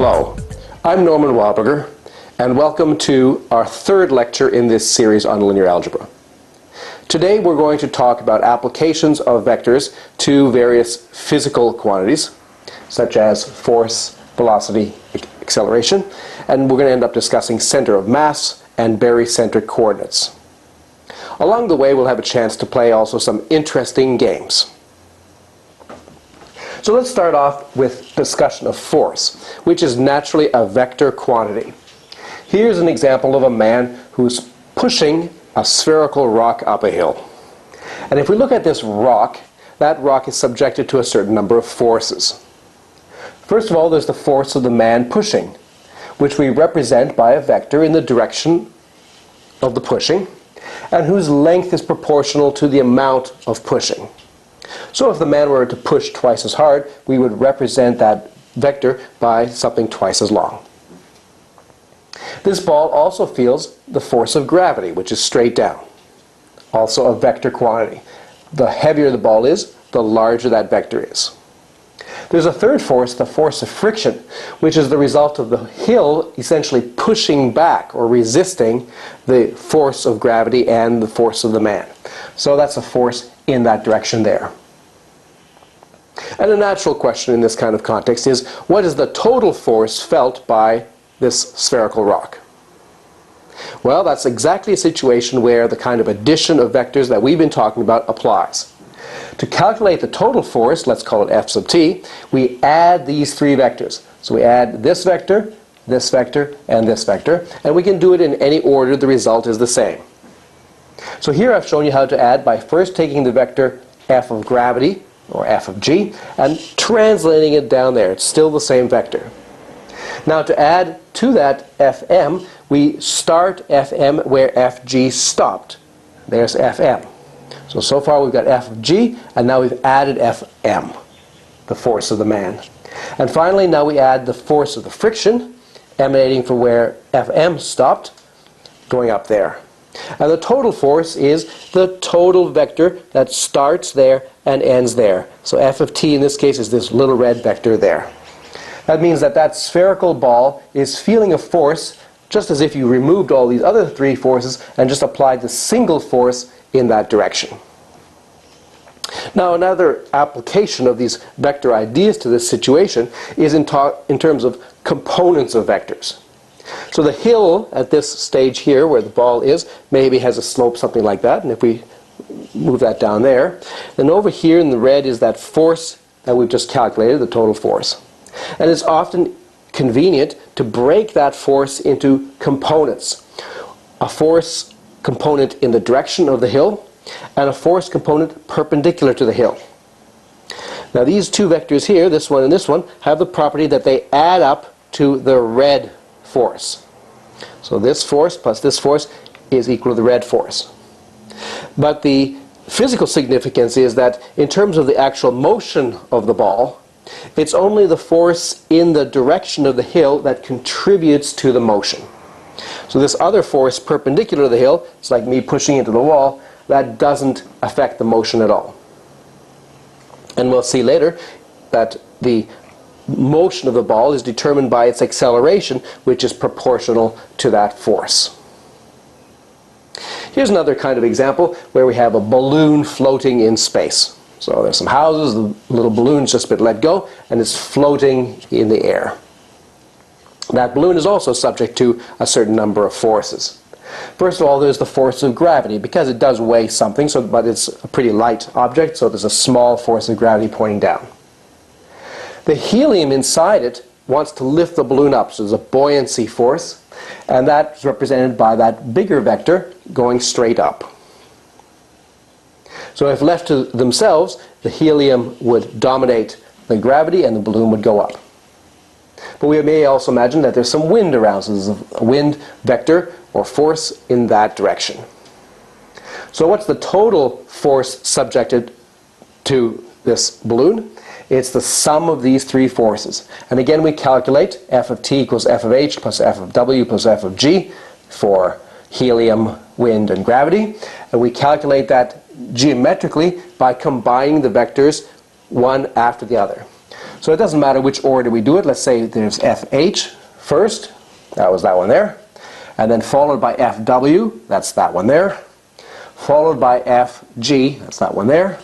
Hello, I'm Norman Wahlberger, and welcome to our third lecture in this series on linear algebra. Today we're going to talk about applications of vectors to various physical quantities, such as force, velocity, acceleration, and we're going to end up discussing center of mass and barycentric coordinates. Along the way we'll have a chance to play also some interesting games. So let's start off with discussion of force, which is naturally a vector quantity. Here's an example of a man who's pushing a spherical rock up a hill. And if we look at this rock, that rock is subjected to a certain number of forces. First of all, there's the force of the man pushing, which we represent by a vector in the direction of the pushing, and whose length is proportional to the amount of pushing. So if the man were to push twice as hard, we would represent that vector by something twice as long. This ball also feels the force of gravity, which is straight down. Also a vector quantity. The heavier the ball is, the larger that vector is. There's a third force, the force of friction, which is the result of the hill essentially pushing back or resisting the force of gravity and the force of the man. So that's a force in that direction there. And a natural question in this kind of context is, what is the total force felt by this spherical rock? Well, that's exactly a situation where the kind of addition of vectors that we've been talking about applies. To calculate the total force, let's call it f sub t, we add these three vectors. So we add this vector, and this vector, and we can do it in any order. The result is the same. So here I've shown you how to add by first taking the vector f of gravity, or f of g, and translating it down there. It's still the same vector. Now to add to that fm, we start fm where fg stopped. There's fm. So far we've got f of g, and now we've added fm, the force of the man. And finally, now we add the force of the friction, emanating from where fm stopped, going up there. And the total force is the total vector that starts there and ends there. So f of t in this case is this little red vector there. That means that that spherical ball is feeling a force just as if you removed all these other three forces and just applied the single force in that direction. Now another application of these vector ideas to this situation is in terms of components of vectors. So the hill at this stage here where the ball is maybe has a slope something like that, and if we move that down there, then over here in the red is that force that we've just calculated, the total force. And it's often convenient to break that force into components. A force component in the direction of the hill and a force component perpendicular to the hill. Now these two vectors here, this one and this one, have the property that they add up to the red force. So this force plus this force is equal to the red force. But the physical significance is that in terms of the actual motion of the ball, it's only the force in the direction of the hill that contributes to the motion. So this other force perpendicular to the hill, it's like me pushing into the wall, that doesn't affect the motion at all. And we'll see later that the motion of the ball is determined by its acceleration, which is proportional to that force. Here's another kind of example where we have a balloon floating in space. So there's some houses, the little balloon's just been let go, and it's floating in the air. That balloon is also subject to a certain number of forces. First of all, there's the force of gravity, because it does weigh something, but it's a pretty light object, so there's a small force of gravity pointing down. The helium inside it wants to lift the balloon up, so there's a buoyancy force, and that's represented by that bigger vector going straight up. So if left to themselves, the helium would dominate the gravity and the balloon would go up. But we may also imagine that there's some wind around, so there's a wind vector or force in that direction. So what's the total force subjected to this balloon? It's the sum of these three forces. And again we calculate f of t equals f of h plus f of w plus f of g for helium, wind, and gravity. And we calculate that geometrically by combining the vectors one after the other. So it doesn't matter which order we do it. Let's say there's FH first. That was that one there. And then followed by FW. That's that one there. Followed by FG. That's that one there.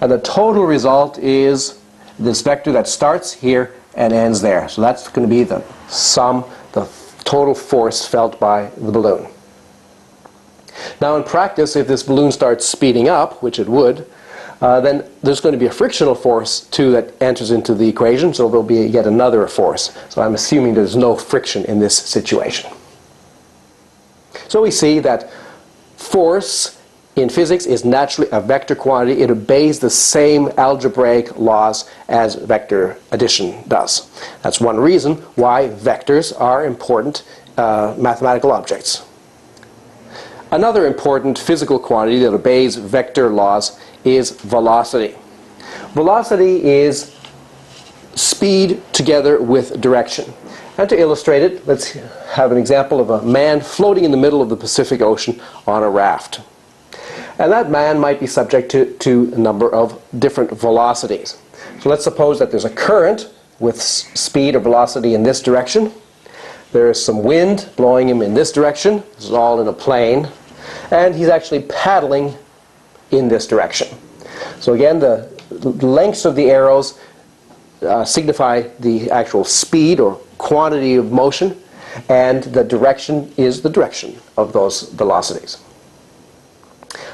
And the total result is this vector that starts here and ends there. So that's going to be the sum, the total force felt by the balloon. Now in practice, if this balloon starts speeding up, which it would, then there's going to be a frictional force too that enters into the equation, so there'll be yet another force. So I'm assuming there's no friction in this situation. So we see that force in physics is naturally a vector quantity. It obeys the same algebraic laws as vector addition does. That's one reason why vectors are important mathematical objects. Another important physical quantity that obeys vector laws is velocity. Velocity is speed together with direction. And to illustrate it, let's have an example of a man floating in the middle of the Pacific Ocean on a raft. And that man might be subject to a number of different velocities. So let's suppose that there's a current with speed or velocity in this direction. There is some wind blowing him in this direction. This is all in a plane. And he's actually paddling in this direction. So again, the lengths of the arrows signify the actual speed or quantity of motion, and the direction is the direction of those velocities.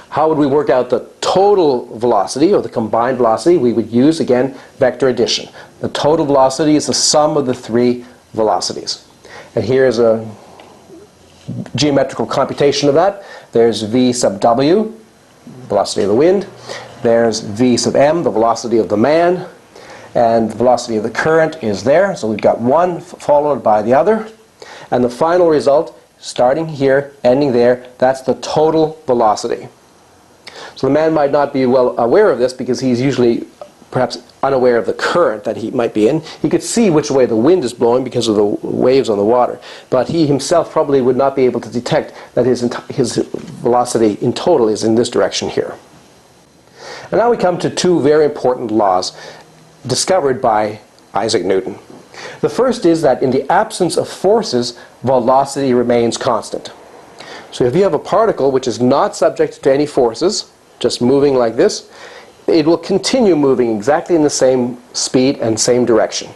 How would we work out the total velocity or the combined velocity? We would use, again, vector addition. The total velocity is the sum of the three velocities. And here's a geometrical computation of that. There's v sub w, velocity of the wind. There's v sub m, the velocity of the man. And the velocity of the current is there. So we've got one followed by the other. And the final result, starting here, ending there, that's the total velocity. So the man might not be well aware of this because he's usually perhaps unaware of the current that he might be in. He could see which way the wind is blowing because of the waves on the water. But he himself probably would not be able to detect that his velocity in total is in this direction here. And now we come to two very important laws discovered by Isaac Newton. The first is that in the absence of forces, velocity remains constant. So if you have a particle which is not subject to any forces, just moving like this, it will continue moving exactly in the same speed and same direction.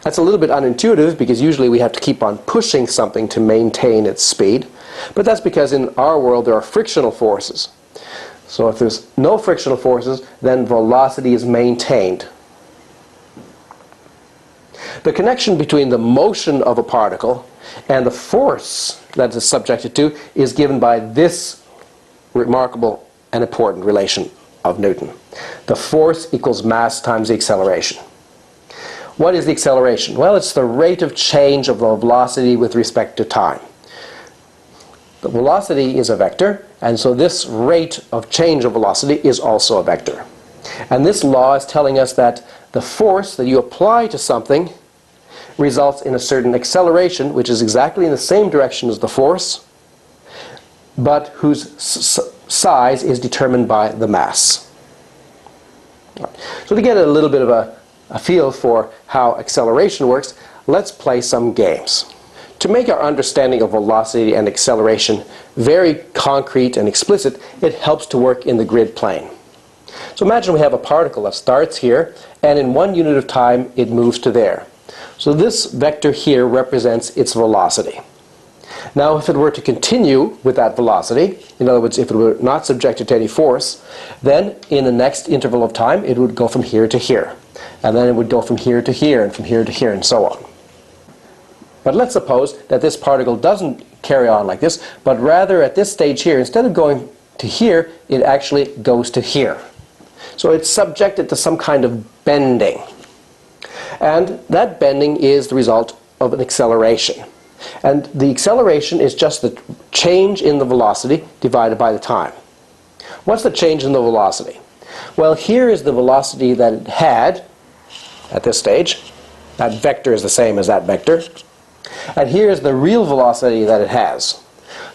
That's a little bit unintuitive because usually we have to keep on pushing something to maintain its speed. But that's because in our world there are frictional forces. So if there's no frictional forces, then velocity is maintained. The connection between the motion of a particle and the force that it's subjected to is given by this remarkable and important relation of Newton. The force equals mass times the acceleration. What is the acceleration? Well, it's the rate of change of the velocity with respect to time. The velocity is a vector, and so this rate of change of velocity is also a vector. And this law is telling us that the force that you apply to something results in a certain acceleration, which is exactly in the same direction as the force, but whose size is determined by the mass. So to get a little bit of a feel for how acceleration works, let's play some games. To make our understanding of velocity and acceleration very concrete and explicit, it helps to work in the grid plane. So imagine we have a particle that starts here, and in 1 unit of time it moves to there. So this vector here represents its velocity. Now if it were to continue with that velocity, in other words if it were not subjected to any force, then in the next interval of time it would go from here to here. And then it would go from here to here, and from here to here, and so on. But let's suppose that this particle doesn't carry on like this, but rather at this stage here, instead of going to here, it actually goes to here. So it's subjected to some kind of bending. And that bending is the result of an acceleration. And the acceleration is just the change in the velocity divided by the time. What's the change in the velocity? Well, here is the velocity that it had at this stage. That vector is the same as that vector. And here is the real velocity that it has.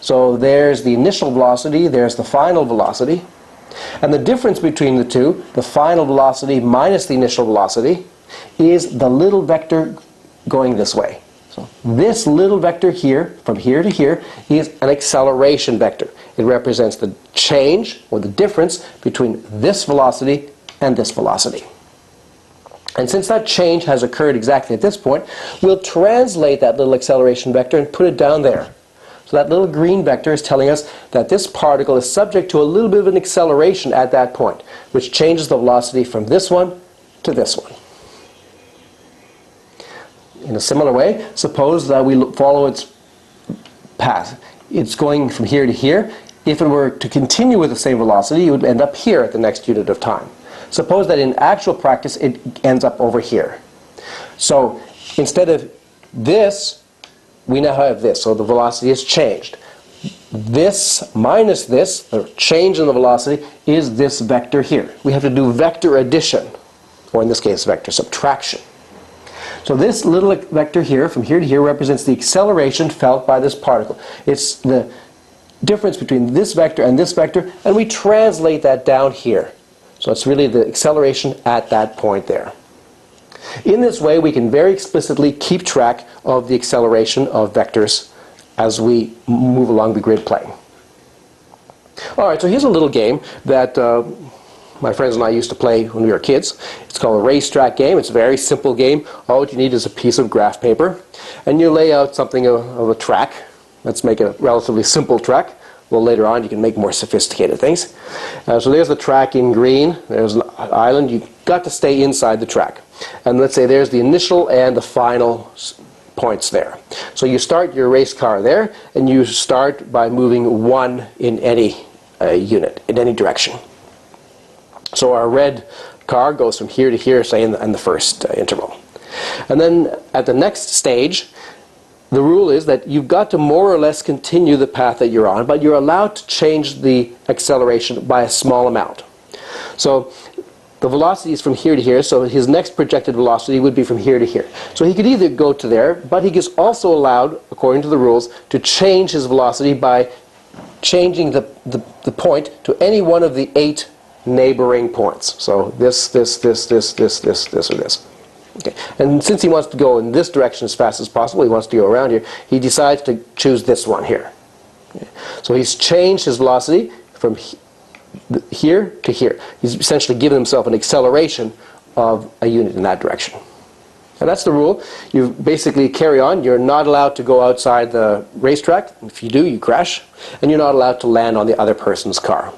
So there's the initial velocity, there's the final velocity, And the difference between the two, the final velocity minus the initial velocity, is the little vector going this way. So this little vector here, from here to here, is an acceleration vector. It represents the change, or the difference, between this velocity and this velocity. And since that change has occurred exactly at this point, we'll translate that little acceleration vector and put it down there. So that little green vector is telling us that this particle is subject to a little bit of an acceleration at that point, which changes the velocity from this one to this one. In a similar way, suppose that we follow its path. It's going from here to here. If it were to continue with the same velocity, it would end up here at the next unit of time. Suppose that in actual practice it ends up over here. So instead of this, we now have this. So the velocity has changed. This minus this, the change in the velocity, is this vector here. We have to do vector addition, or in this case vector subtraction. So this little vector here, from here to here, represents the acceleration felt by this particle. It's the difference between this vector, and we translate that down here. So it's really the acceleration at that point there. In this way, we can very explicitly keep track of the acceleration of vectors as we move along the grid plane. Alright, so here's a little game that my friends and I used to play when we were kids. It's called a Racetrack Game. It's a very simple game. All you need is a piece of graph paper, and you lay out something of a track. Let's make a relatively simple track. A little later on you can make more sophisticated things. So there's the track in green. There's an island. You've got to stay inside the track. And let's say there's the initial and the final points there. So you start your race car there, and you start by moving 1 in any unit, in any direction. So our red car goes from here to here, say in the first interval. And then at the next stage, the rule is that you've got to more or less continue the path that you're on, but you're allowed to change the acceleration by a small amount. So the velocity is from here to here, so his next projected velocity would be from here to here. So he could either go to there, but he is also allowed, according to the rules, to change his velocity by changing the point to any one of the 8 neighboring points. So this, or this. Okay. And since he wants to go in this direction as fast as possible, he wants to go around here, he decides to choose this one here. Okay. So he's changed his velocity from here to here. He's essentially given himself an acceleration of a unit in that direction. And that's the rule. You basically carry on. You're not allowed to go outside the racetrack. If you do, you crash. And you're not allowed to land on the other person's car.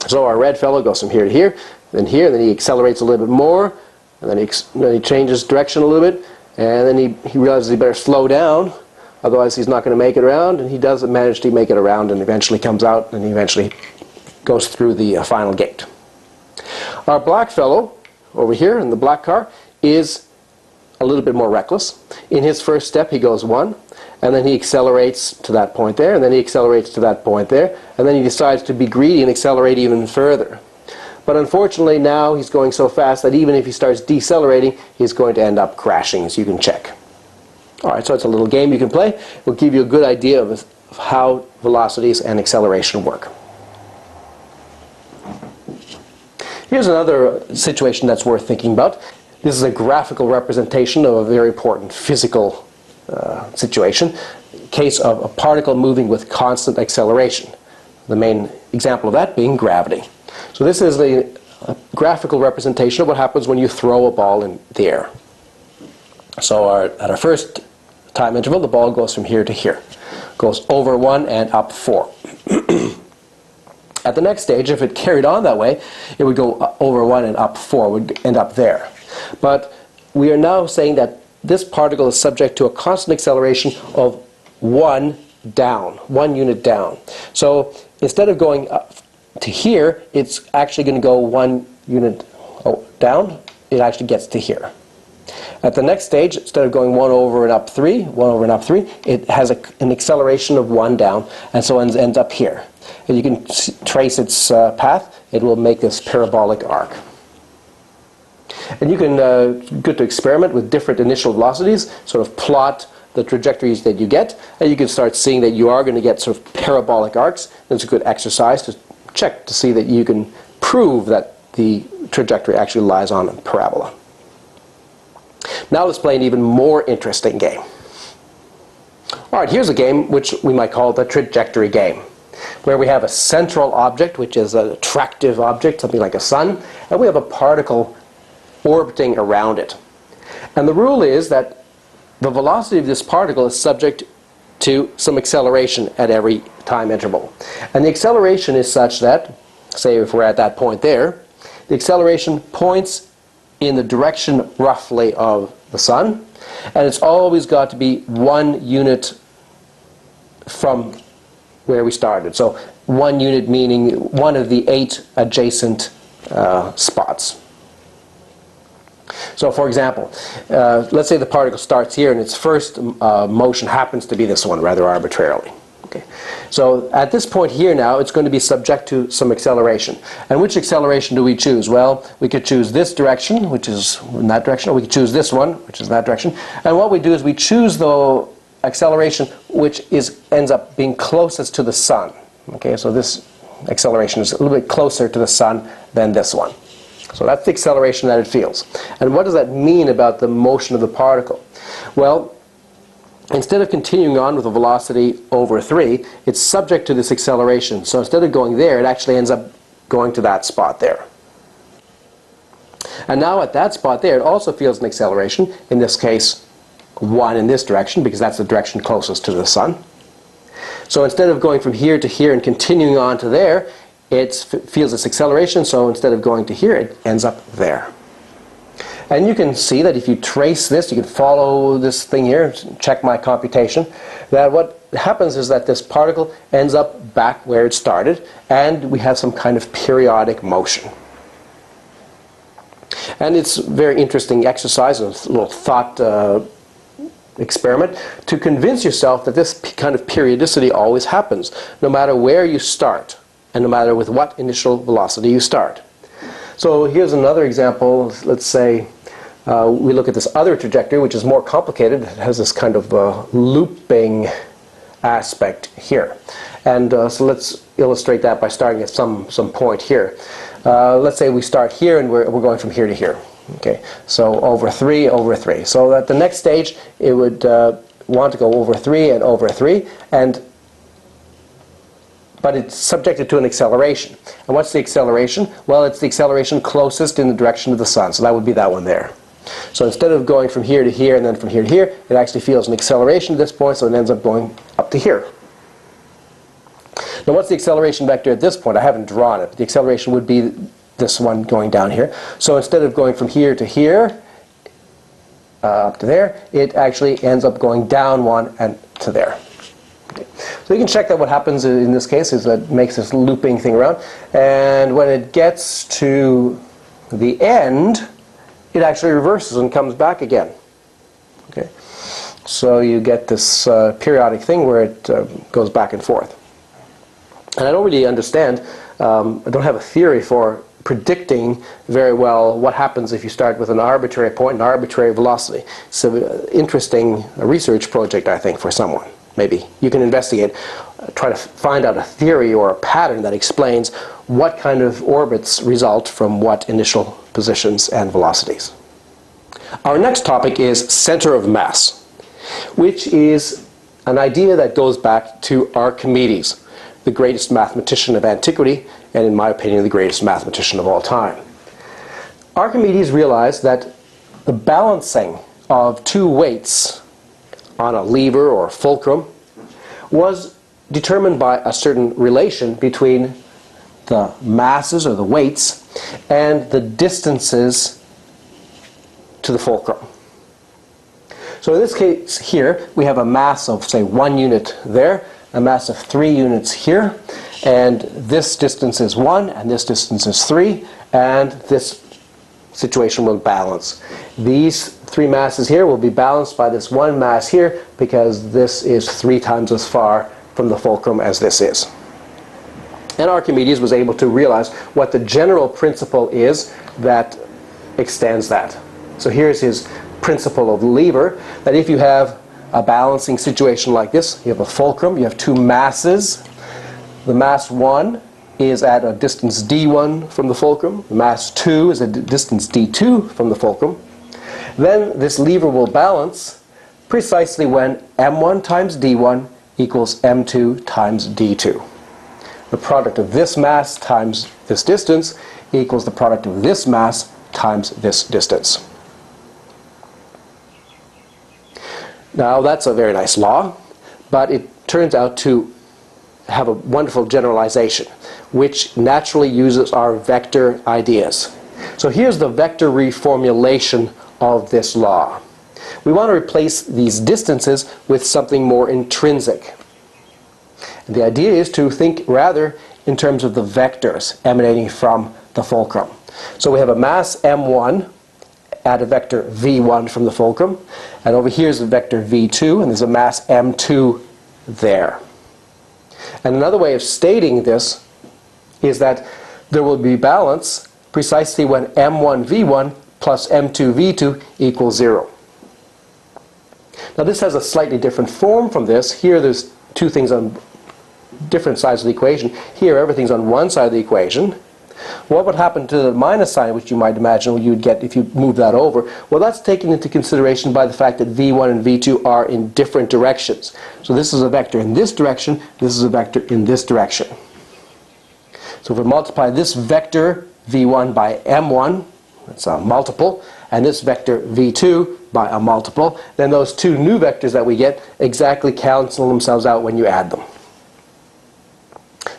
So our red fellow goes from here to here, then he accelerates a little bit more, and then he changes direction a little bit, and then he realizes he better slow down, otherwise he's not going to make it around, and he doesn't manage to make it around, and eventually comes out, and he eventually goes through the final gate. Our black fellow, over here in the black car, is a little bit more reckless. In his first step he goes 1, and then he accelerates to that point there, and then he accelerates to that point there, and then he decides to be greedy and accelerate even further. But unfortunately now he's going so fast that even if he starts decelerating, he's going to end up crashing, as you can check. Alright, so it's a little game you can play. It will give you a good idea of how velocities and acceleration work. Here's another situation that's worth thinking about. This is a graphical representation of a very important physical situation. Case of a particle moving with constant acceleration. The main example of that being gravity. So this is a graphical representation of what happens when you throw a ball in the air. So at our first time interval, the ball goes from here to here. Goes over 1 and up 4. At the next stage, if it carried on that way, it would go over 1 and up 4, would end up there. But we are now saying that this particle is subject to a constant acceleration of 1 down, 1 unit down. So instead of going up to here, it's actually going to go 1 unit down. It actually gets to here. At the next stage, instead of going 1 over and up 3, it has an acceleration of 1 down, and so it ends up here. And you can trace its path. It will make this parabolic arc. And you can get to experiment with different initial velocities, sort of plot the trajectories that you get, and you can start seeing that you are going to get sort of parabolic arcs. It's a good exercise to check to see that you can prove that the trajectory actually lies on a parabola. Now let's play an even more interesting game. Alright, here's a game which we might call the trajectory game, where we have a central object, which is an attractive object, something like a sun, and we have a particle orbiting around it. And the rule is that the velocity of this particle is subject to some acceleration at every time interval. And the acceleration is such that, say if we're at that point there, the acceleration points in the direction roughly of the sun, and it's always got to be 1 unit from where we started. So 1 unit meaning one of the 8 adjacent spots. So for example, let's say the particle starts here and its first motion happens to be this one, rather arbitrarily. Okay. So at this point here now, it's going to be subject to some acceleration. And which acceleration do we choose? Well, we could choose this direction, which is in that direction, or we could choose this one, which is that direction. And what we do is we choose the acceleration which ends up being closest to the sun. Okay, so this acceleration is a little bit closer to the sun than this one. So that's the acceleration that it feels. And what does that mean about the motion of the particle? Well, instead of continuing on with a velocity over 3, it's subject to this acceleration. So instead of going there, it actually ends up going to that spot there. And now at that spot there, it also feels an acceleration, in this case 1 in this direction, because that's the direction closest to the sun. So instead of going from here to here and continuing on to there, it feels this acceleration, so instead of going to here, it ends up there. And you can see that if you trace this, you can follow this thing here, check my computation, that what happens is that this particle ends up back where it started, and we have some kind of periodic motion. And it's a very interesting exercise, a little thought experiment, to convince yourself that this kind of periodicity always happens, no matter where you start, and no matter with what initial velocity you start. So here's another example. Let's say we look at this other trajectory, which is more complicated. It has this kind of looping aspect here. And so let's illustrate that by starting at some point here. Let's say we start here and we're going from here to here. Okay, so over 3, over 3. So at the next stage, it would want to go over 3 and over 3, but it's subjected to an acceleration. And what's the acceleration? Well, it's the acceleration closest in the direction of the sun. So that would be that one there. So instead of going from here to here and then from here to here, it actually feels an acceleration at this point, so it ends up going up to here. Now what's the acceleration vector at this point? I haven't drawn it, but the acceleration would be this one going down here. So instead of going from here to here, up to there, it actually ends up going down 1 and to there. Okay. So you can check that what happens in this case is that it makes this looping thing around, and when it gets to the end, it actually reverses and comes back again. Okay. So you get this periodic thing where it goes back and forth. And I don't really understand, I don't have a theory for predicting very well what happens if you start with an arbitrary point, an arbitrary velocity. It's an interesting research project, I think, for someone. Maybe you can investigate, try to find out a theory or a pattern that explains what kind of orbits result from what initial positions and velocities. Our next topic is center of mass, which is an idea that goes back to Archimedes, the greatest mathematician of antiquity, and in my opinion, the greatest mathematician of all time. Archimedes realized that the balancing of two weights on a lever or fulcrum was determined by a certain relation between the masses or the weights and the distances to the fulcrum. So in this case here, we have a mass of, say, 1 unit there, a mass of 3 units here, and this distance is 1 and this distance is 3, and this situation will balance. These 3 masses here will be balanced by this 1 mass here, because this is 3 times as far from the fulcrum as this is. And Archimedes was able to realize what the general principle is that extends that. So here's his principle of the lever, that if you have a balancing situation like this, you have a fulcrum, you have 2 masses. The mass 1 is at a distance d1 from the fulcrum, mass 2 is at a distance d2 from the fulcrum, then this lever will balance precisely when m1 times d1 equals m2 times d2. The product of this mass times this distance equals the product of this mass times this distance. Now that's a very nice law, but it turns out to have a wonderful generalization, which naturally uses our vector ideas. So here's the vector reformulation of this law. We want to replace these distances with something more intrinsic. And the idea is to think rather in terms of the vectors emanating from the fulcrum. So we have a mass m1 at a vector v1 from the fulcrum, and over here is a vector v2, and there's a mass m2 there. And another way of stating this is that there will be balance precisely when m1 v1 plus m2 v2 equals 0. Now this has a slightly different form from this. Here there's two things on different sides of the equation. Here everything's on one side of the equation. What would happen to the minus sign, which you might imagine you'd get if you move that over? Well, that's taken into consideration by the fact that v1 and v2 are in different directions. So this is a vector in this direction, this is a vector in this direction. So if we multiply this vector v1 by m1, that's a multiple, and this vector v2 by a multiple, then those two new vectors that we get exactly cancel themselves out when you add them.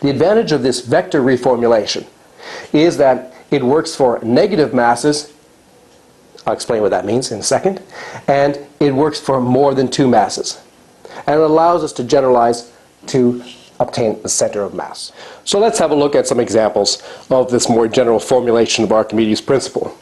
The advantage of this vector reformulation is that it works for negative masses. I'll explain what that means in a second. And it works for more than two masses. And it allows us to generalize to obtain the center of mass. So let's have a look at some examples of this more general formulation of Archimedes' principle.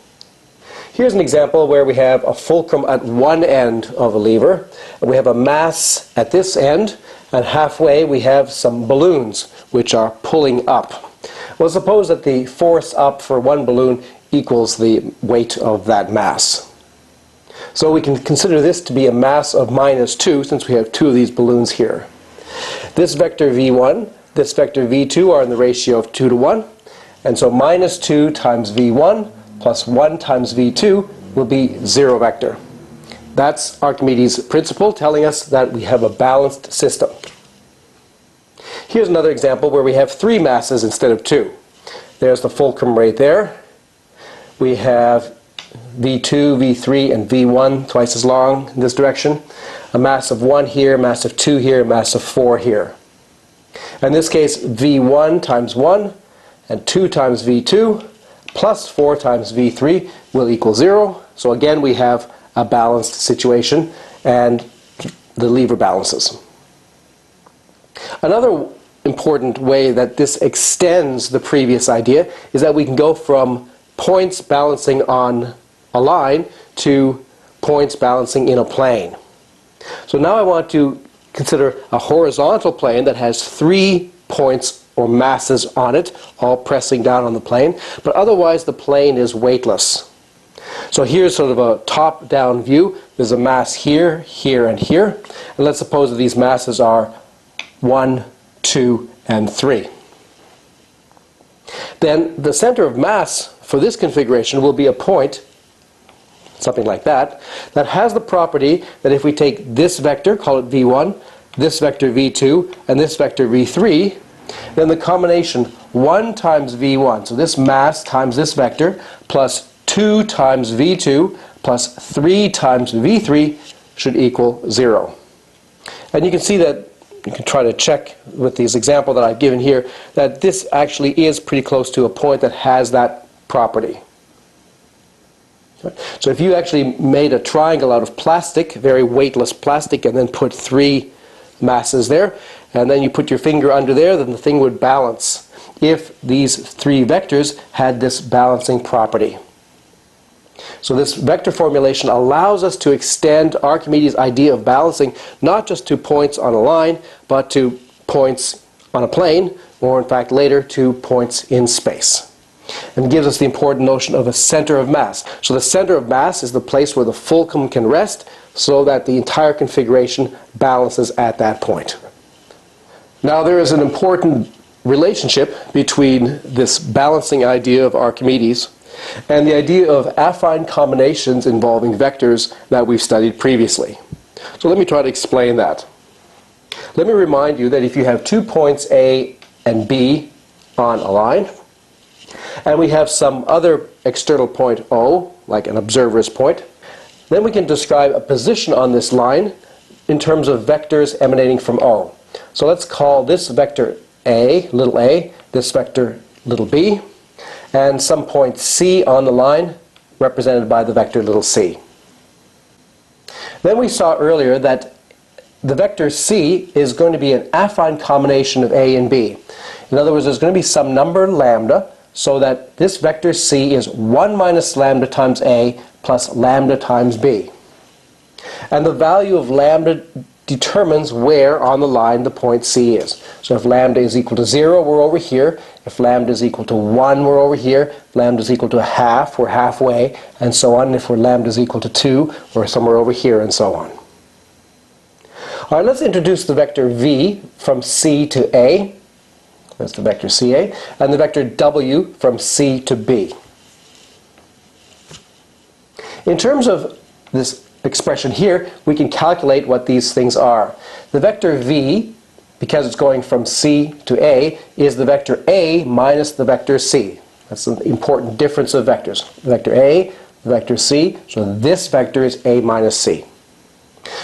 Here's an example where we have a fulcrum at one end of a lever, and we have a mass at this end, and halfway we have some balloons which are pulling up. Well, suppose that the force up for one balloon equals the weight of that mass. So we can consider this to be a mass of minus 2, since we have two of these balloons here. This vector v1, this vector v2 are in the ratio of 2 to 1, and so minus 2 times v1 plus 1 times v2 will be 0 vector. That's Archimedes' principle telling us that we have a balanced system. Here's another example where we have three masses instead of two. There's the fulcrum right there. We have v2, v3, and v1 twice as long in this direction. A mass of 1 here, mass of 2 here, mass of 4 here. In this case, v1 times 1 and 2 times v2 plus 4 times v3 will equal 0. So again we have a balanced situation and the lever balances. Another important way that this extends the previous idea is that we can go from points balancing on a line to points balancing in a plane. So now I want to consider a horizontal plane that has 3 points or masses on it, all pressing down on the plane, but otherwise the plane is weightless. So here's sort of a top-down view. There's a mass here, here, and here. And let's suppose that these masses are 1, 2, and 3. Then the center of mass for this configuration will be a point, something like that, that has the property that if we take this vector, call it v1, this vector v2, and this vector v3, then the combination 1 times v1, so this mass times this vector, plus 2 times v2, plus 3 times v3 should equal 0. And you can see that, you can try to check with this example that I've given here, that this actually is pretty close to a point that has that property. So if you actually made a triangle out of plastic, very weightless plastic, and then put 3 masses there, and then you put your finger under there, then the thing would balance if these 3 vectors had this balancing property. So this vector formulation allows us to extend Archimedes' idea of balancing not just to points on a line, but to points on a plane, or in fact later to points in space. And gives us the important notion of a center of mass. So the center of mass is the place where the fulcrum can rest, so that the entire configuration balances at that point. Now there is an important relationship between this balancing idea of Archimedes and the idea of affine combinations involving vectors that we've studied previously. So let me try to explain that. Let me remind you that if you have 2 points A and B on a line, and we have some other external point O, like an observer's point, then we can describe a position on this line in terms of vectors emanating from O. So let's call this vector A, little a, this vector little b, and some point C on the line represented by the vector little c. Then we saw earlier that the vector C is going to be an affine combination of A and B. In other words, there's going to be some number lambda, so that this vector C is 1 minus lambda times A plus lambda times B. And the value of lambda determines where on the line the point C is. So if lambda is equal to 0, we're over here. If lambda is equal to 1, we're over here. If lambda is equal to a half, we're halfway, and so on. And if lambda is equal to 2, we're somewhere over here, and so on. All right, let's introduce the vector V from C to A. That's the vector CA, and the vector W from C to B. In terms of this expression here, we can calculate what these things are. The vector V, because it's going from C to A, is the vector A minus the vector C. That's an important difference of vectors. The vector A, the vector C, so this vector is A minus C.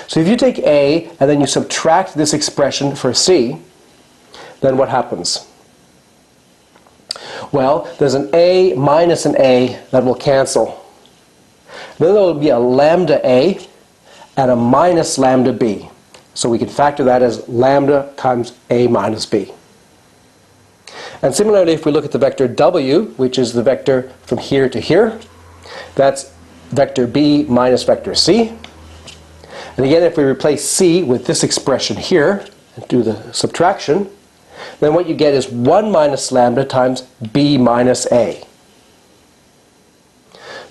So if you take A and then you subtract this expression for C, then what happens? Well, there's an A minus an A that will cancel. Then there will be a lambda A and a minus lambda B. So we can factor that as lambda times A minus B. And similarly, if we look at the vector W, which is the vector from here to here, that's vector B minus vector C. And again, if we replace C with this expression here and do the subtraction, then what you get is 1 minus lambda times B minus A.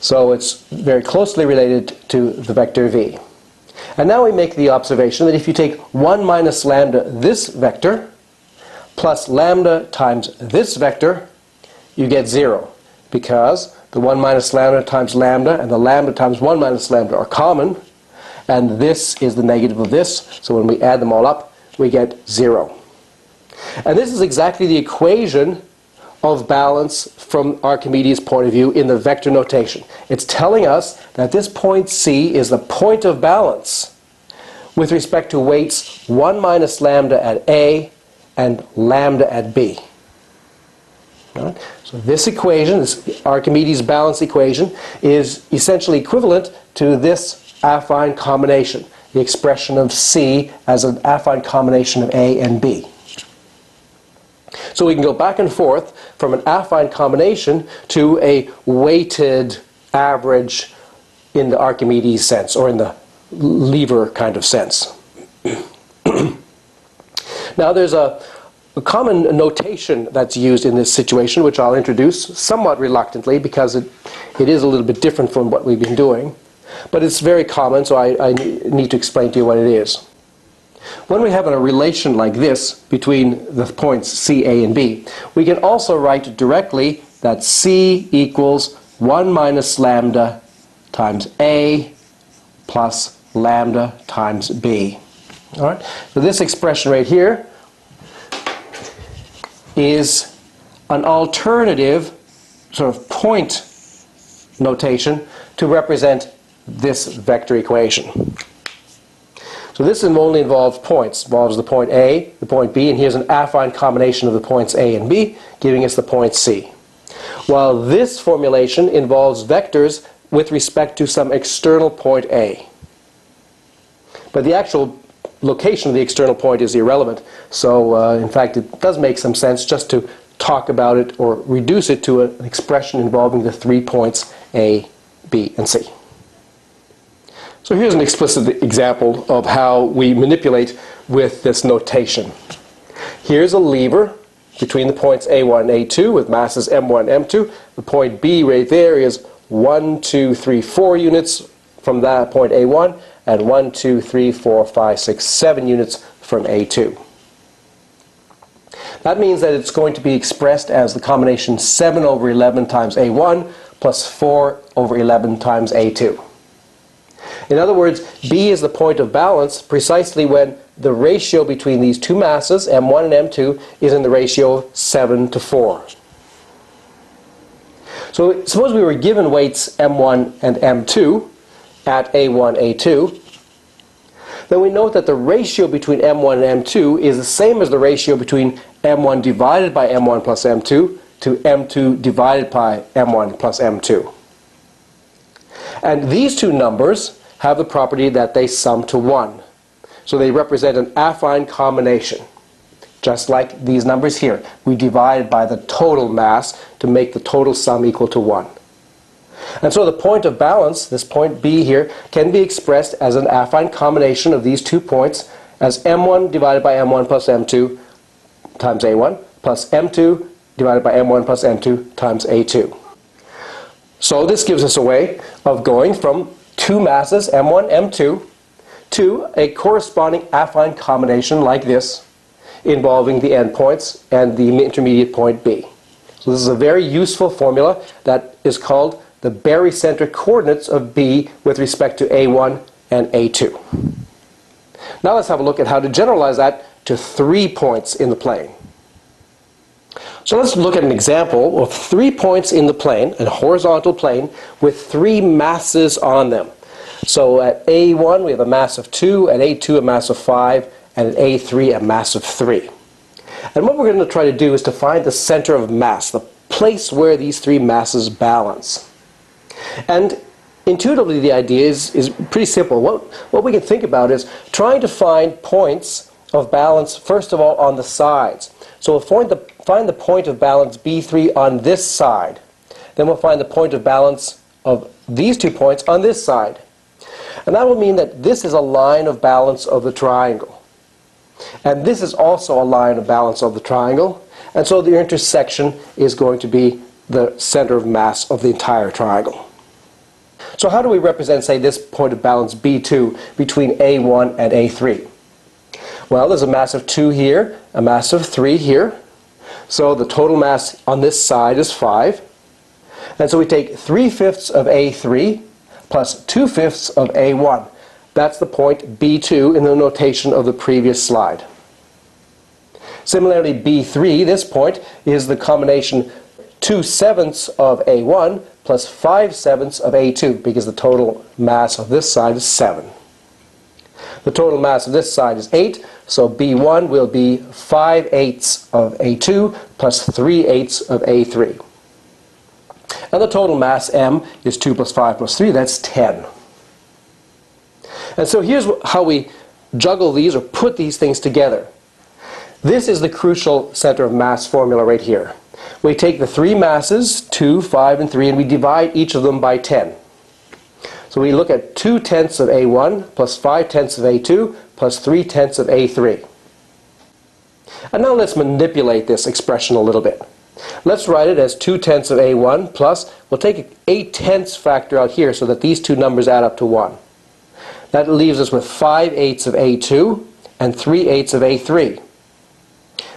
So it's very closely related to the vector V. And now we make the observation that if you take 1 minus lambda this vector plus lambda times this vector, you get 0. Because the 1 minus lambda times lambda and the lambda times 1 minus lambda are common, and this is the negative of this, so when we add them all up, we get 0. And this is exactly the equation of balance from Archimedes' point of view in the vector notation. It's telling us that this point C is the point of balance with respect to weights 1 minus lambda at A and lambda at B. Right? So this equation, this Archimedes balance equation, is essentially equivalent to this affine combination, the expression of C as an affine combination of A and B. So we can go back and forth from an affine combination to a weighted average in the Archimedes sense, or in the lever kind of sense. Now there's a common notation that's used in this situation, which I'll introduce somewhat reluctantly because it is a little bit different from what we've been doing. But it's very common, so I need to explain to you what it is. When we have a relation like this between the points C, A, and B, we can also write directly that C equals 1 minus lambda times A plus lambda times B. All right? So this expression right here is an alternative sort of point notation to represent this vector equation. So this only involves points. It involves the point A, the point B, and here's an affine combination of the points A and B, giving us the point C. While this formulation involves vectors with respect to some external point A. But the actual location of the external point is irrelevant. So in fact, it does make some sense just to talk about it or reduce it to an expression involving the 3 points A, B, and C. So here's an explicit example of how we manipulate with this notation. Here's a lever between the points A1 and A2 with masses M1 and M2. The point B right there is 1, 2, 3, 4 units from that point A1, and 1, 2, 3, 4, 5, 6, 7 units from A2. That means that it's going to be expressed as the combination 7 over 11 times A1 plus 4 over 11 times A2. In other words, B is the point of balance precisely when the ratio between these two masses, M1 and M2, is in the ratio 7 to 4. So suppose we were given weights M1 and M2 at A1, A2, then we note that the ratio between M1 and M2 is the same as the ratio between M1 divided by M1 plus M2 to M2 divided by M1 plus M2. And these two numbers have the property that they sum to 1. So they represent an affine combination. Just like these numbers here, we divide by the total mass to make the total sum equal to 1. And so the point of balance, this point B here, can be expressed as an affine combination of these 2 points as M1 divided by M1 plus M2 times A1 plus M2 divided by M1 plus M2 times A2. So this gives us a way of going from two masses, M1, M2, to a corresponding affine combination like this, involving the endpoints and the intermediate point B. So this is a very useful formula that is called the barycentric coordinates of B with respect to A1 and A2. Now let's have a look at how to generalize that to 3 points in the plane. So let's look at an example of 3 points in the plane, a horizontal plane, with 3 masses on them. So at A1 we have a mass of 2, at A2 a mass of 5, and at A3 a mass of 3. And what we're going to try to do is to find the center of mass, the place where these 3 masses balance. And intuitively the idea is pretty simple. What we can think about is trying to find points of balance, first of all, on the sides. So we'll find the point of balance B3 on this side. Then we'll find the point of balance of these 2 points on this side. And that will mean that this is a line of balance of the triangle. And this is also a line of balance of the triangle. And so the intersection is going to be the center of mass of the entire triangle. So how do we represent, say, this point of balance B2 between A1 and A3? Well, there's a mass of 2 here, a mass of 3 here. So the total mass on this side is 5. And so we take 3/5 of A3 plus 2/5 of A1. That's the point B2 in the notation of the previous slide. Similarly, B3, this point, is the combination 2/7 of A1 plus 5/7 of A2, because the total mass of this side is 7. The total mass of this side is 8, so B1 will be 5/8 of A2 plus 3/8 of A3. And the total mass, M, is 2 plus 5 plus 3, that's 10. And so here's how we juggle these or put these things together. This is the crucial center of mass formula right here. We take the 3 masses, 2, 5, and 3, and we divide each of them by 10. So we look at 2/10 of A1 plus 5/10 of A2 plus 3/10 of A3. And now let's manipulate this expression a little bit. Let's write it as 2/10 of A1 plus, we'll take an 8/10 factor out here so that these two numbers add up to 1. That leaves us with 5/8 of A2 and 3/8 of A3.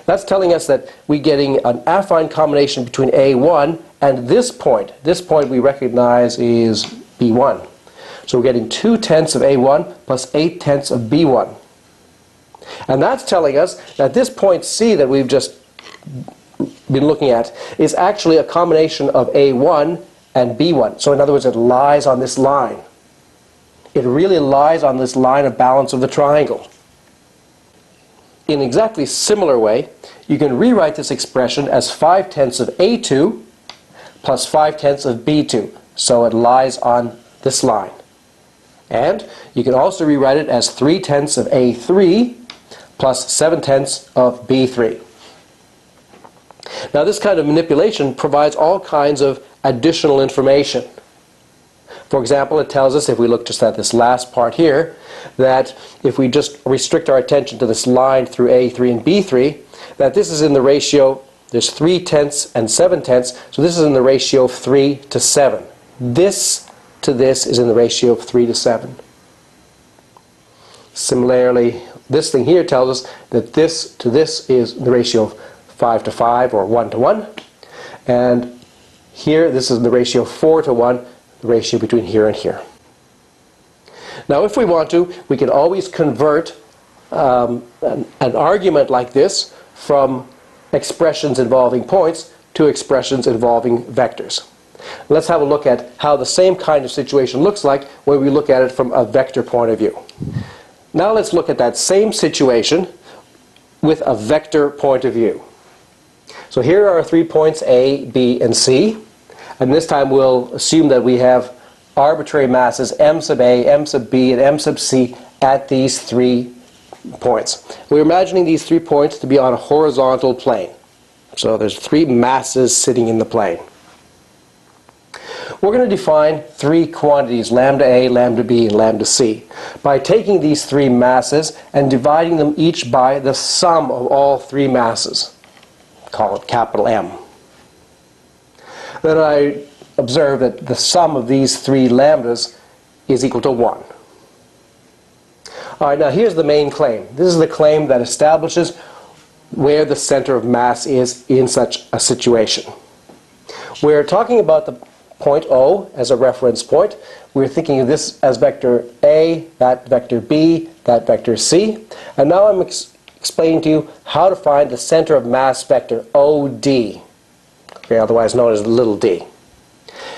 That's telling us that we're getting an affine combination between A1 and this point. This point we recognize is B1. So we're getting 2/10 of A1 plus 8/10 of B1. And that's telling us that this point C that we've just been looking at is actually a combination of A1 and B1. So in other words, it lies on this line. It really lies on this line of balance of the triangle. In an exactly similar way, you can rewrite this expression as 5/10 of A2 plus 5/10 of B2. So it lies on this line. And you can also rewrite it as 3/10 of A3 plus 7/10 of B3. Now this kind of manipulation provides all kinds of additional information. For example, it tells us, if we look just at this last part here, that if we just restrict our attention to this line through A3 and B3, that this is in the ratio, there's 3/10 and 7/10, so this is in the ratio of 3 to 7. This to this is in the ratio of 3 to 7. Similarly, this thing here tells us that this to this is the ratio of 5 to 5 or 1 to 1. And here, this is the ratio 4 to 1, the ratio between here and here. Now, if we want to, we can always convert an argument like this from expressions involving points to expressions involving vectors. Let's have a look at how the same kind of situation looks like when we look at it from a vector point of view. Now let's look at that same situation with a vector point of view. So here are our 3 points A, B, and C. And this time we'll assume that we have arbitrary masses m sub A, m sub B, and m sub C at these 3 points. We're imagining these 3 points to be on a horizontal plane. So there's 3 masses sitting in the plane. We're going to define 3 quantities, lambda A, lambda B, and lambda C, by taking these 3 masses and dividing them each by the sum of all 3 masses. Call it capital M. Then I observe that the sum of these 3 lambdas is equal to 1. All right, now here's the main claim. This is the claim that establishes where the center of mass is in such a situation. We're talking about the point O as a reference point. We're thinking of this as vector A, that vector B, that vector C. And now I'm explaining to you how to find the center of mass vector OD, okay, otherwise known as little d.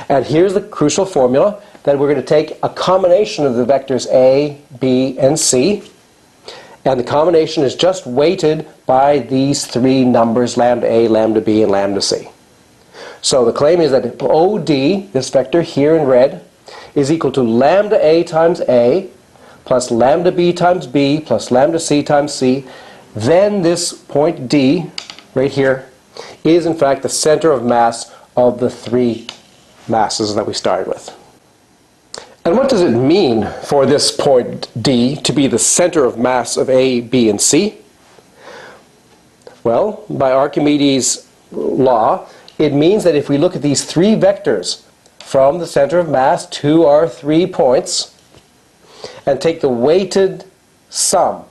And here's the crucial formula that we're going to take a combination of the vectors A, B, and C, and the combination is just weighted by these 3 numbers, lambda A, lambda B, and lambda C. So the claim is that OD, this vector here in red, is equal to lambda A times A plus lambda B times B plus lambda C times C. Then this point D, right here, is in fact the center of mass of the 3 masses that we started with. And what does it mean for this point D to be the center of mass of A, B, and C? Well, by Archimedes' law, it means that if we look at these 3 vectors from the center of mass to our 3 points and take the weighted sum,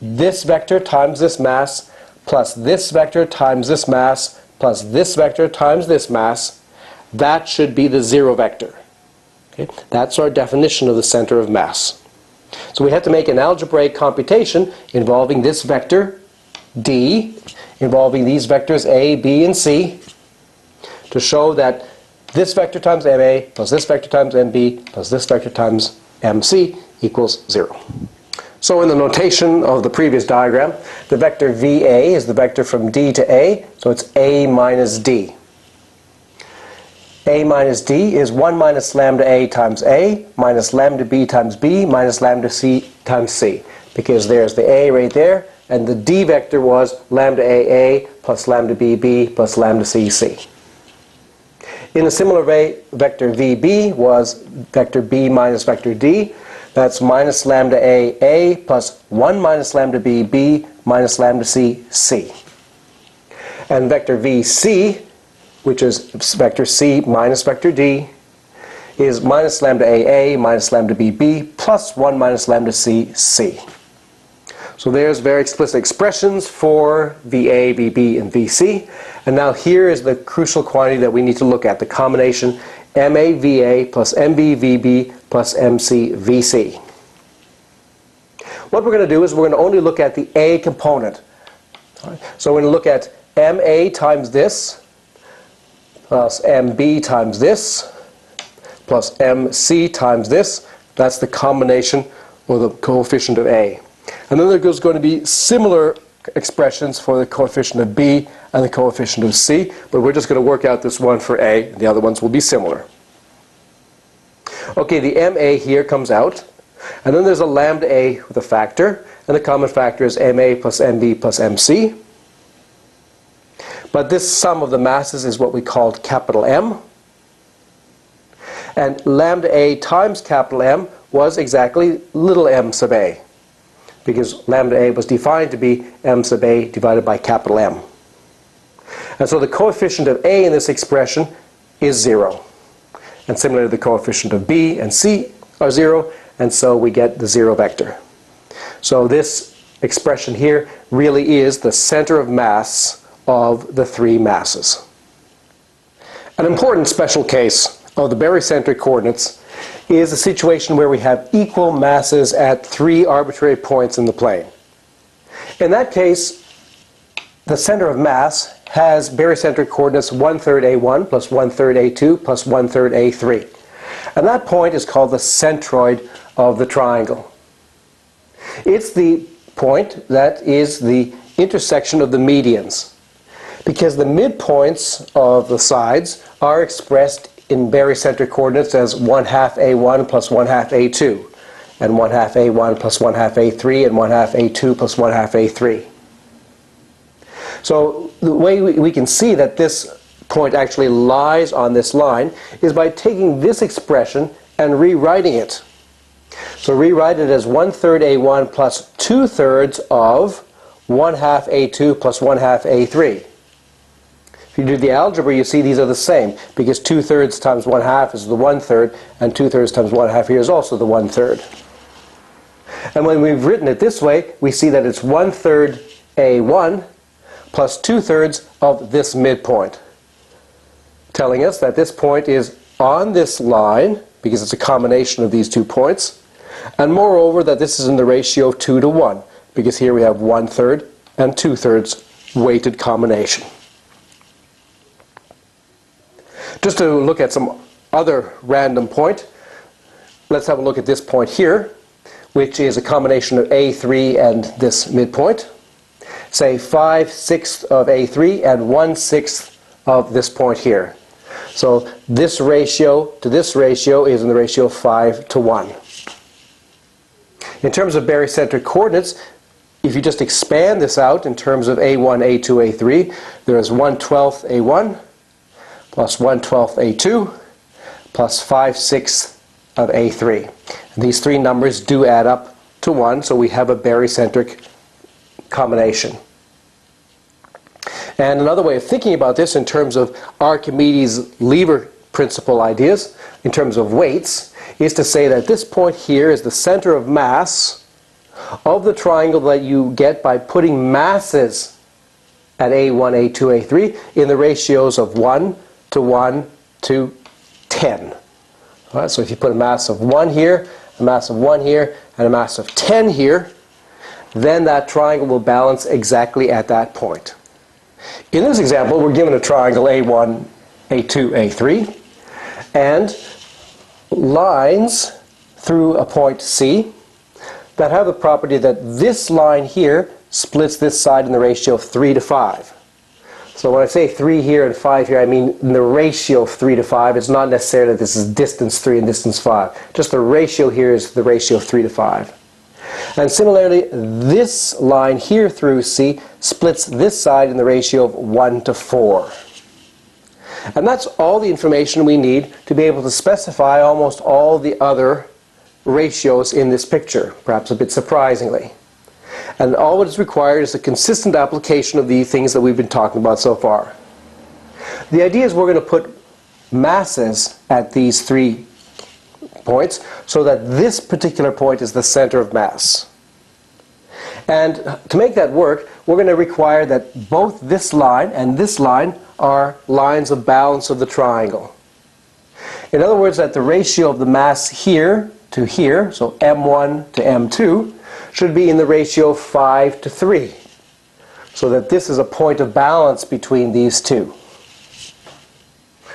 this vector times this mass plus this vector times this mass plus this vector times this mass, that should be the 0 vector. Okay? That's our definition of the center of mass. So we have to make an algebraic computation involving this vector D, involving these vectors A, B, and C, to show that this vector times MA plus this vector times MB plus this vector times MC equals 0. So in the notation of the previous diagram, the vector VA is the vector from D to A, so it's A minus D. A minus D is 1 minus lambda A times A minus lambda B times B minus lambda C times C, because there's the A right there, and the D vector was lambda AA plus lambda BB plus lambda CC. In a similar way, vector VB was vector B minus vector D. That's minus lambda AA plus 1 minus lambda BB minus lambda CC. And vector VC, which is vector C minus vector D, is minus lambda AA minus lambda BB plus 1 minus lambda CC. So there's very explicit expressions for VA, VB, and VC. And now here is the crucial quantity that we need to look at, the combination MAVA plus MBVB plus MCVC. What we're going to do is we're going to only look at the A component. So we're going to look at MA times this plus MB times this plus MC times this. That's the combination or the coefficient of A. And then there's going to be similar expressions for the coefficient of B and the coefficient of C, but we're just going to work out this one for A, and the other ones will be similar. Okay, the MA here comes out, and then there's a lambda A with a factor, and the common factor is MA plus MB plus MC. But this sum of the masses is what we called capital M. And lambda A times capital M was exactly little m sub A, because lambda A was defined to be m sub A divided by capital M. And so the coefficient of A in this expression is 0. And similarly, the coefficient of B and C are 0, and so we get the 0 vector. So this expression here really is the center of mass of the three masses. An important special case of the barycentric coordinates is a situation where we have equal masses at three arbitrary points in the plane. In that case, the center of mass has barycentric coordinates 1/3 A1 plus 1/3 A2 plus 1/3 A3. And that point is called the centroid of the triangle. It's the point that is the intersection of the medians, because the midpoints of the sides are expressed in barycentric coordinates as 1/2 A1 plus 1/2 A2, and 1/2 A1 plus 1/2 A3, and 1/2 A2 plus 1/2 A3. So the way we can see that this point actually lies on this line is by taking this expression and rewriting it. So rewrite it as 1/3 A1 plus 2/3 of 1/2 A2 plus 1/2 A3. If you do the algebra, you see these are the same, because 2/3 times 1/2 is the 1/3, and 2/3 times 1/2 here is also the 1/3. And when we've written it this way, we see that it's 1/3 A1 plus 2/3 of this midpoint, telling us that this point is on this line, because it's a combination of these 2 points, and moreover that this is in the ratio of 2 to 1, because here we have 1/3 and 2/3 weighted combination. Just to look at some other random point, let's have a look at this point here, which is a combination of A3 and this midpoint. Say 5/6 of A3 and 1/6 of this point here. So this ratio to this ratio is in the ratio of 5 to 1. In terms of barycentric coordinates, if you just expand this out in terms of A1, A2, A3, there is 1/12 A1 plus 1/12 A2 plus 5/6 of A3. And these three numbers do add up to 1, so we have a barycentric combination. And another way of thinking about this in terms of Archimedes lever principle ideas, in terms of weights, is to say that this point here is the center of mass of the triangle that you get by putting masses at A1, A2, A3 in the ratios of 1 to 1 to 10. All right, so if you put a mass of 1 here, a mass of 1 here, and a mass of 10 here, then that triangle will balance exactly at that point. In this example, we're given a triangle A1, A2, A3, and lines through a point C that have the property that this line here splits this side in the ratio of 3 to 5. So when I say 3 here and 5 here, I mean in the ratio of 3 to 5. It's not necessarily that this is distance 3 and distance 5. Just the ratio here is the ratio of 3 to 5. And similarly, this line here through C splits this side in the ratio of 1 to 4. And that's all the information we need to be able to specify almost all the other ratios in this picture, perhaps a bit surprisingly. And all that is required is a consistent application of the things that we've been talking about so far. The idea is we're going to put masses at these 3 points so that this particular point is the center of mass. And to make that work, we're going to require that both this line and this line are lines of balance of the triangle. In other words, that the ratio of the mass here to here, so M1 to M2, should be in the ratio of 5 to 3, so that this is a point of balance between these two.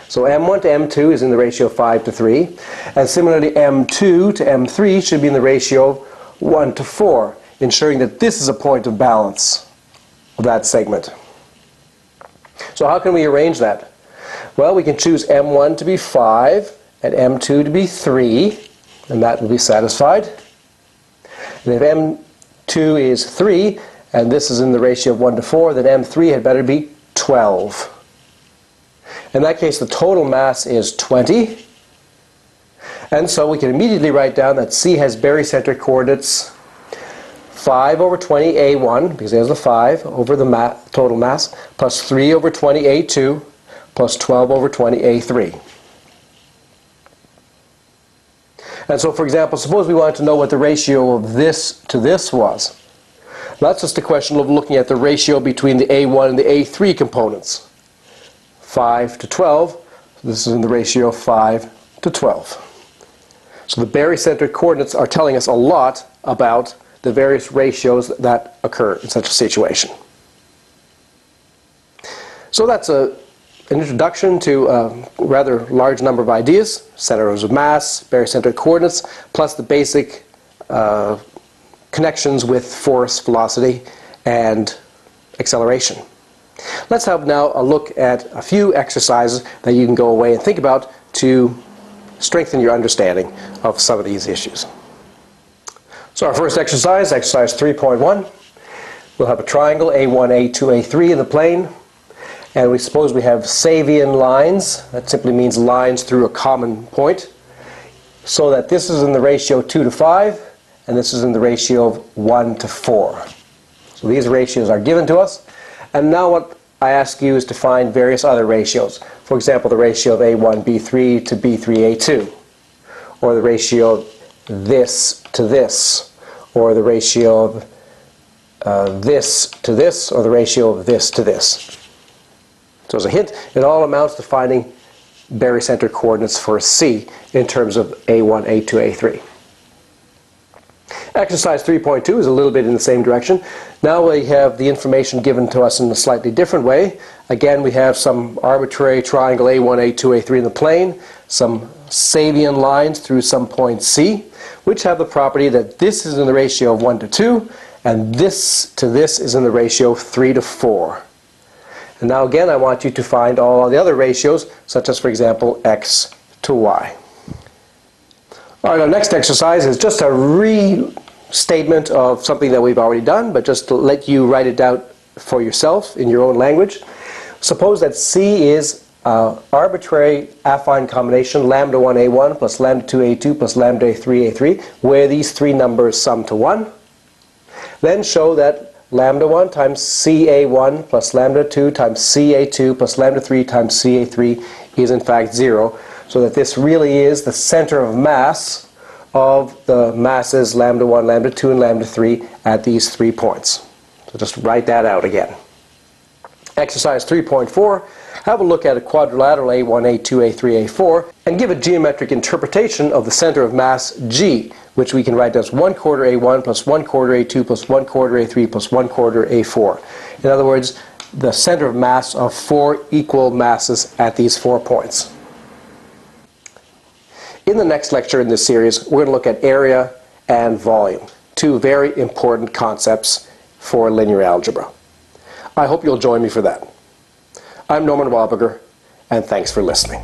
So M1 to M2 is in the ratio of 5 to 3, and similarly M2 to M3 should be in the ratio of 1 to 4, ensuring that this is a point of balance of that segment. So how can we arrange that? Well, we can choose M1 to be 5 and M2 to be 3, and that will be satisfied. And if M2 is 3, and this is in the ratio of 1 to 4, then M3 had better be 12. In that case, the total mass is 20. And so we can immediately write down that C has barycentric coordinates 5 over 20 A1, because there's the 5, over the total mass, plus 3 over 20 A2, plus 12 over 20 A3. And so, for example, suppose we wanted to know what the ratio of this to this was. That's just a question of looking at the ratio between the A1 and the A3 components. 5 to 12. This is in the ratio of 5 to 12. So the barycentric coordinates are telling us a lot about the various ratios that occur in such a situation. So that's an introduction to a rather large number of ideas: centers of mass, barycentric coordinates, plus the basic connections with force, velocity, and acceleration. Let's have now a look at a few exercises that you can go away and think about to strengthen your understanding of some of these issues. So our first exercise, exercise 3.1, we'll have a triangle A1, A2, A3 in the plane, and we suppose we have Savian lines. That simply means lines through a common point, so that this is in the ratio 2 to 5, and this is in the ratio of 1 to 4. So these ratios are given to us, and now what I ask you is to find various other ratios. For example, the ratio of A1B3 to B3A2, or the ratio of this to this, or the ratio of this to this, or the ratio of this to this. So as a hint, it all amounts to finding barycentric coordinates for C in terms of A1, A2, A3. Exercise 3.2 is a little bit in the same direction. Now we have the information given to us in a slightly different way. Again, we have some arbitrary triangle A1, A2, A3 in the plane, some Savian lines through some point C, which have the property that this is in the ratio of 1 to 2, and this to this is in the ratio of 3 to 4. And now again, I want you to find all the other ratios, such as, for example, x to y. All right, our next exercise is just a restatement of something that we've already done, but just to let you write it down for yourself in your own language. Suppose that C is an arbitrary affine combination, lambda 1a1 plus lambda 2a2 plus lambda 3a3, where these three numbers sum to 1. Then show that lambda 1 times ca1 plus lambda 2 times ca2 plus lambda 3 times ca3 is in fact 0, so that this really is the center of mass of the masses lambda 1, lambda 2, and lambda 3 at these 3 points. So just write that out again. Exercise 3.4, have a look at a quadrilateral A1, A2, A3, A4, and give a geometric interpretation of the center of mass G, which we can write as 1/4 A1 plus 1/4 A2 plus 1/4 A3 plus 1/4 A4. In other words, the center of mass of 4 equal masses at these 4 points. In the next lecture in this series, we're going to look at area and volume, two very important concepts for linear algebra. I hope you'll join me for that. I'm Norman Wahlberger, and thanks for listening.